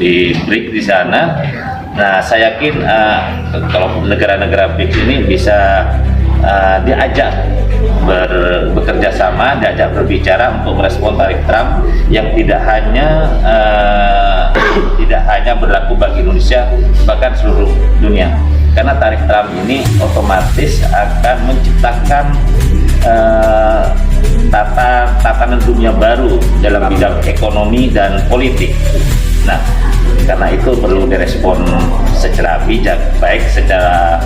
di BRICS di sana. Nah, saya yakin kalau negara-negara BRICS ini bisa diajak bekerja sama, diajak berbicara untuk merespon tarif Trump yang tidak hanya berlaku bagi Indonesia, bahkan seluruh dunia. Karena tarif Trump ini otomatis akan menciptakan tatanan dunia baru dalam bidang ekonomi dan politik. Nah, karena itu perlu direspon secara bijak, baik secara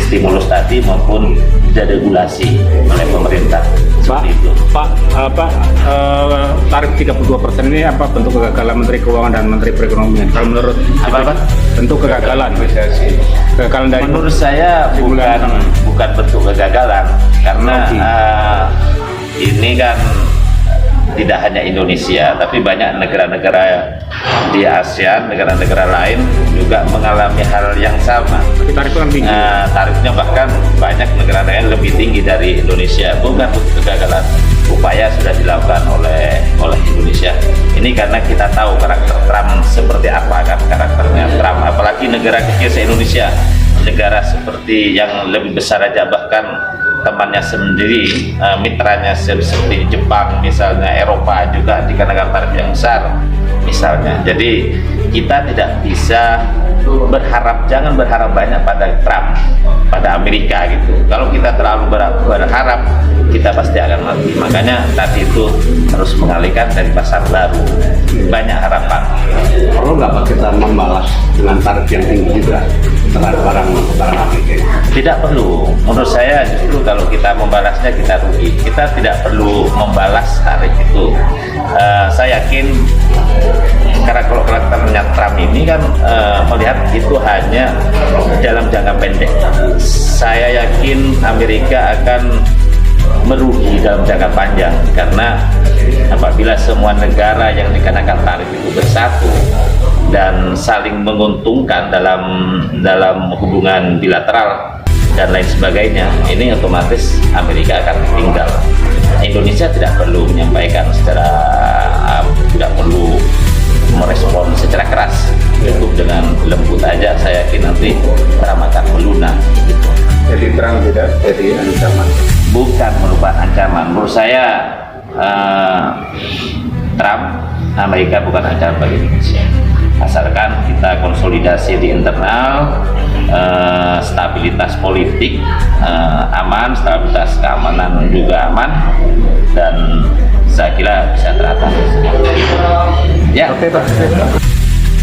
stimulus tadi maupun deregulasi oleh pemerintah. Tarif 32% ini apa bentuk kegagalan Menteri Keuangan dan Menteri Perekonomian? Kalau menurut bentuk kegagalan? Kegagalan dari menurut saya bukan bentuk kegagalan, karena ini kan tidak hanya Indonesia, tapi banyak negara-negara di ASEAN, negara-negara lain juga mengalami hal yang sama. Tapi tarifnya tinggi. Tarifnya bahkan banyak negara lain lebih tinggi dari Indonesia. Bukan kegagalan, upaya sudah dilakukan oleh Indonesia. Ini karena kita tahu karakter Trump seperti apa kan karakternya Trump. Apalagi negara kecil se-Indonesia, negara seperti yang lebih besar aja, bahkan temannya sendiri, mitranya seperti Jepang misalnya, Eropa juga dikenakan tarif yang besar misalnya. Jadi kita tidak bisa jangan berharap banyak pada Trump, pada Amerika gitu. Kalau kita terlalu berharap, kita pasti akan mati. Makanya tadi itu harus mengalihkan dari pasar baru, banyak harapan. Perlu nggak kita membalas dengan tarif yang tinggi juga terhadap barang Amerika? Tidak perlu. Menurut saya justru kalau kita membalasnya kita rugi. Kita tidak perlu membalas tarif itu. Saya yakin karena kalau karakternya Trump ini kan melihat itu hanya dalam jangka pendek. Saya yakin Amerika akan merugi dalam jangka panjang, karena apabila semua negara yang dikenakan tarif itu bersatu dan saling menguntungkan dalam hubungan bilateral dan lain sebagainya, ini otomatis Amerika akan tinggal. Indonesia tidak perlu menyampaikan tidak perlu merespon secara keras, cukup dengan lembut aja. Saya yakin nanti Trump akan melunak gitu. Jadi Trump tidak jadi ancaman? Bukan merupakan ancaman. Menurut saya Trump, Amerika bukan ancaman bagi Indonesia. Asalkan kita konsolidasi di internal, stabilitas politik aman, stabilitas keamanan juga aman, dan saya kira bisa teratasi. Ya. Oke, Pak.